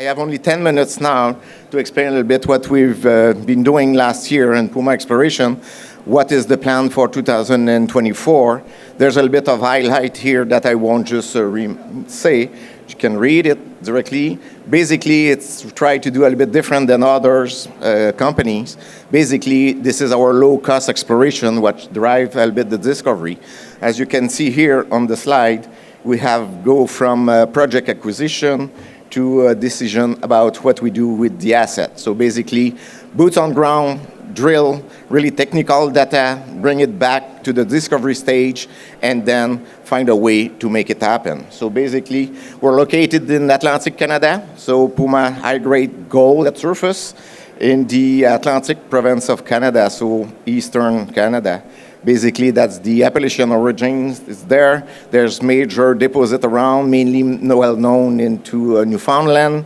I have only 10 minutes now to explain a little bit what we've been doing last year in Puma Exploration. What is the plan for 2024? There's a little bit of highlight here that I won't just say. You can read it directly. Basically, it's try to do a little bit different than others companies. Basically, this is our low-cost exploration, which drive a little bit the discovery. As you can see here on the slide, we have go from project acquisition to a decision about what we do with the asset. So basically, boots on ground, drill, really technical data, bring it back to the discovery stage, and then find a way to make it happen. So basically, we're located in Atlantic Canada, so Puma high-grade gold at surface in the Atlantic province of Canada, so eastern Canada. Basically, that's the Appalachian origins is there. There's major deposit around, mainly well known into Newfoundland.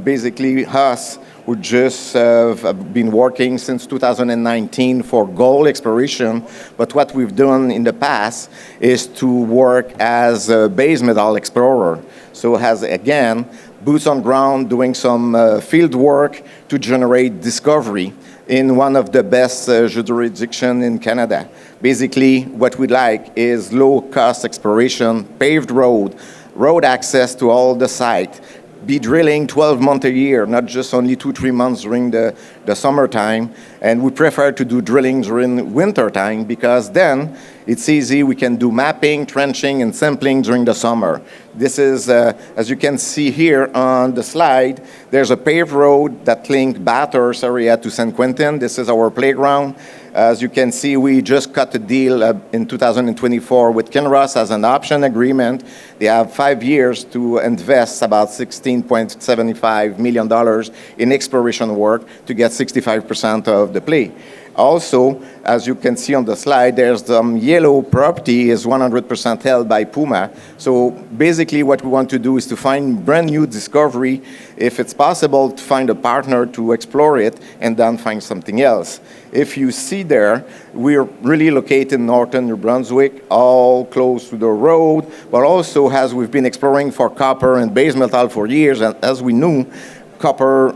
Basically, us, we just have been working since 2019 for gold exploration, but what we've done in the past is to work as a base metal explorer. So has, again, boots on ground, doing some field work to generate discovery in one of the best jurisdictions in Canada. Basically, what we like is low-cost exploration, paved road access to all the site, be drilling 12 months a year, not just only 2-3 months during the summertime. And we prefer to do drilling during winter time because then it's easy. We can do mapping, trenching, and sampling during the summer. This is, as you can see here on the slide, there's a paved road that links Bathurst area to San Quentin. This is our playground. As you can see, we just cut a deal in 2024 with Kinross as an option agreement. They have 5 years to invest about $16.75 million in exploration work to get 65% of the play. Also, as you can see on the slide, there's some yellow property is 100% held by Puma. So basically what we want to do is to find brand new discovery, if it's possible, to find a partner to explore it and then find something else. If you see there, we're really located in northern New Brunswick, all close to the road, but also as we've been exploring for copper and base metal for years, and as we knew, copper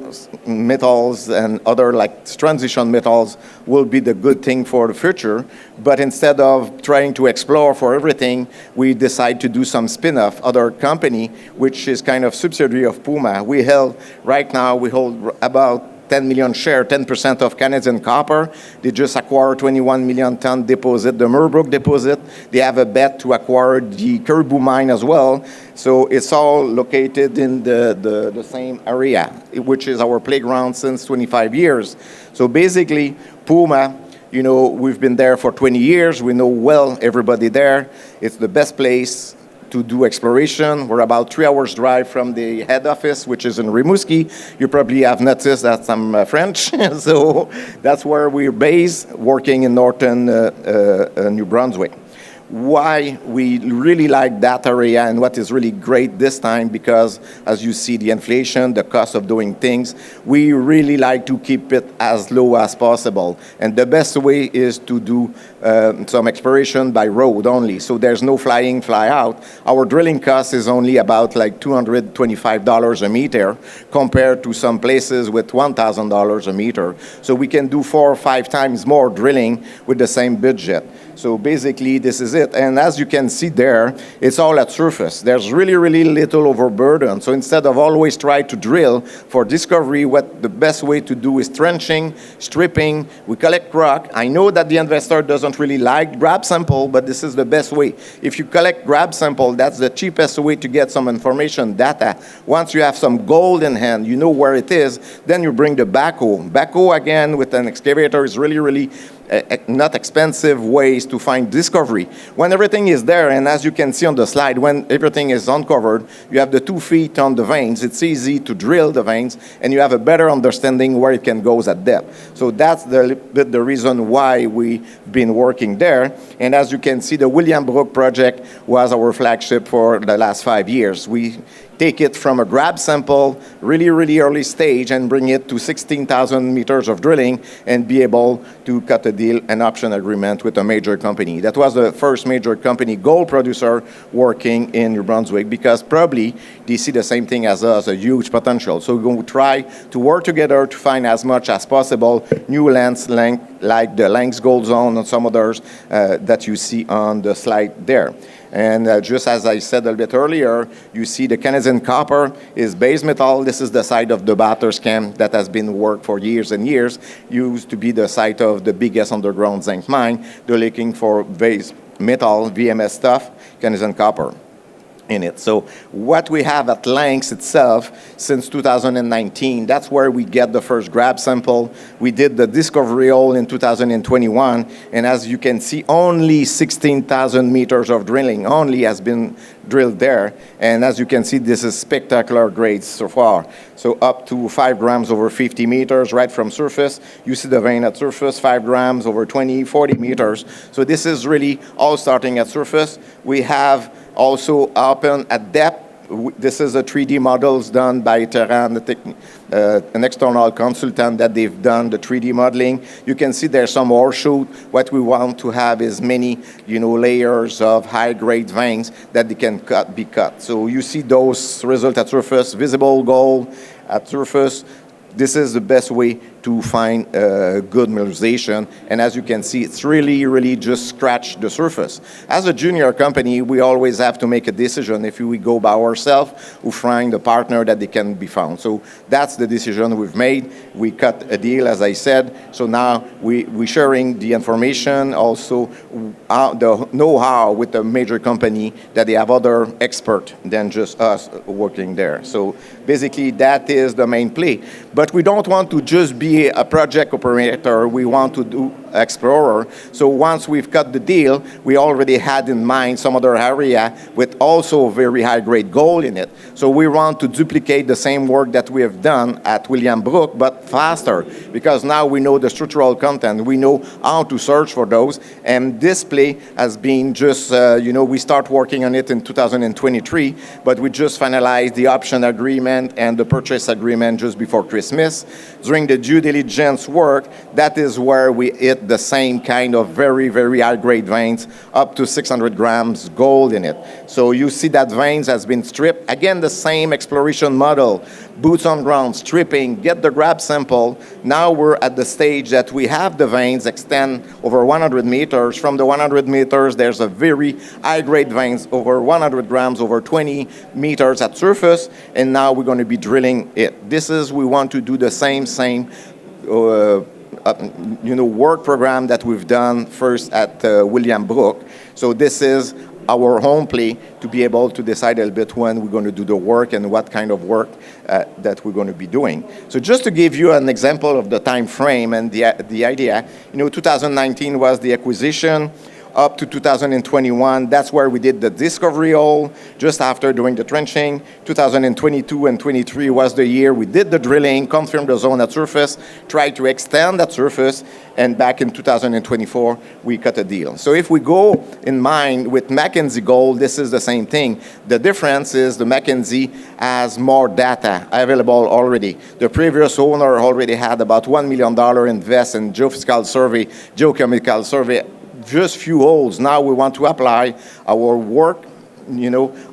metals and other like transition metals will be the good thing for the future. But instead of trying to explore for everything, we decide to do some spin-off, other company, which is kind of subsidiary of Puma. Right now, we hold about 10 million share, 10% of Canadian copper. They just acquired 21 million ton deposit, the Merbrook deposit. They have a bet to acquire the Caribou mine as well. So it's all located in the same area, which is our playground since 25 years. So basically, Puma, you know, we've been there for 20 years. We know well everybody there. It's the best place to do exploration. We're about 3 hours drive from the head office, which is in Rimouski. You probably have noticed that I'm French. So that's where we're based, working in northern New Brunswick. Why we really like that area and what is really great this time, because as you see the inflation, the cost of doing things, we really like to keep it as low as possible. And the best way is to do some exploration by road only. So there's no fly-in, fly-out. Our drilling cost is only about like $225 a meter compared to some places with $1,000 a meter. So we can do 4 or 5 times more drilling with the same budget. So basically, this is it. And as you can see there, it's all at surface. There's really, really little overburden. So instead of always try to drill for discovery, what the best way to do is trenching, stripping. We collect rock. I know that the investor doesn't really like grab sample, but this is the best way. If you collect grab sample, that's the cheapest way to get some information, data. Once you have some gold in hand, you know where it is, then you bring the backhoe. Backhoe, again, with an excavator is really, really not expensive ways to find discovery. When everything is there, and as you can see on the slide, when everything is uncovered, you have the 2 feet on the veins. It's easy to drill the veins, and you have a better understanding where it can go at depth. So that's the reason why we've been working there. And as you can see, the William Brook project was our flagship for the last 5 years. take it from a grab sample, really, really early stage, and bring it to 16,000 meters of drilling and be able to cut a deal, an option agreement with a major company. That was the first major company, gold producer, working in New Brunswick, because probably they see the same thing as us, a huge potential. So we're going to try to work together to find as much as possible new lands like the Lanks Gold Zone and some others that you see on the slide there. And just as I said a little bit earlier, you see the Canadian copper is base metal. This is the site of the Bathurst camp that has been worked for years and years. Used to be the site of the biggest underground zinc mine. They're looking for base metal, VMS stuff, Canadian copper in it. So what we have at Lanks itself since 2019, that's where we get the first grab sample. We did the discovery hole in 2021, and as you can see, only 16,000 meters of drilling only has been drilled there. And as you can see, this is spectacular grades so far. So up to 5 grams over 50 meters right from surface. You see the vein at surface, 5 grams over 20, 40 meters. So this is really all starting at surface. We have also open at depth. This is a 3D models done by Terran, an external consultant that they've done the 3D modeling. You can see there's some ore shoot. What we want to have is many, layers of high-grade veins that they can be cut. So you see those results at surface, visible gold at surface. This is the best way to find good mineralization. And as you can see, it's really, really just scratched the surface. As a junior company, we always have to make a decision. If we go by ourselves, we find a partner that they can be found. So that's the decision we've made. We cut a deal, as I said. So now we're sharing the information, also the know-how with the major company that they have other expert than just us working there. So basically, that is the main play. But we don't want to just be a project operator, we want to do explorer. So once we've cut the deal, we already had in mind some other area with also very high grade gold in it. So we want to duplicate the same work that we have done at William Brook, but faster, because now we know the structural content, we know how to search for those. And this play has been just, we start working on it in 2023, but we just finalized the option agreement and the purchase agreement just before Christmas. During the due diligence work, that is where we hit the same kind of very, very high-grade veins, up to 600 grams gold in it. So you see that veins has been stripped. Again, the same exploration model, boots on ground, stripping, get the grab sample. Now we're at the stage that we have the veins extend over 100 meters. From the 100 meters, there's a very high-grade veins over 100 grams, over 20 meters at surface, and now we're going to be drilling it. This is, we want to do the same work program that we've done first at William Brook. So this is our home play to be able to decide a little bit when we're going to do the work and what kind of work that we're going to be doing. So just to give you an example of the time frame and the idea, 2019 was the acquisition. Up to 2021, that's where we did the discovery hole, just after doing the trenching. 2022 and 23 was the year we did the drilling, confirmed the zone at surface, tried to extend that surface, and back in 2024, we cut a deal. So if we go in mind with Mackenzie Gold, this is the same thing. The difference is the Mackenzie has more data available already. The previous owner already had about $1 million invest in geophysical survey, geochemical survey, just few holes. Now we want to apply our work,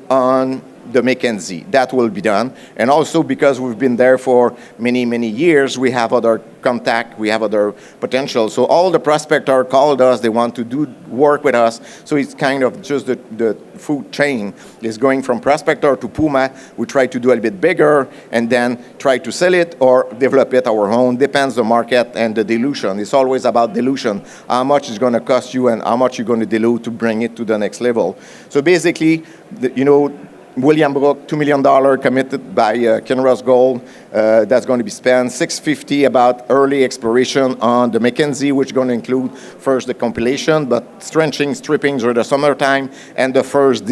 on the Mackenzie. That will be done. And also because we've been there for many, many years, we have other contact, we have other potential. So all the prospectors called us, they want to do work with us. So it's kind of just the food chain is going from prospector to Puma. We try to do a little bit bigger and then try to sell it or develop it our own. Depends the market and the dilution. It's always about dilution. How much is going to cost you and how much you're going to dilute to bring it to the next level. So basically, William Brook, $2 million committed by Kinross Gold. That's going to be spent. $650 about early exploration on the Mackenzie, which is going to include first the compilation, but trenching, stripping during the summertime, and the first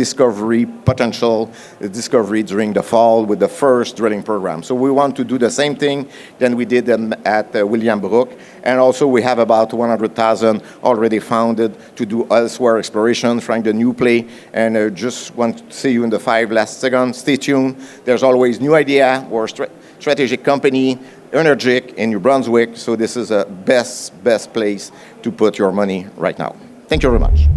potential discovery during the fall with the first drilling program. So we want to do the same thing than we did at William Brook. And also we have about 100,000 already founded to do elsewhere exploration, trying the new play. And just want to see you in the 5 last seconds. Stay tuned. There's always new idea. We're a strategic company, Energic in New Brunswick. So this is a best place to put your money right now. Thank you very much.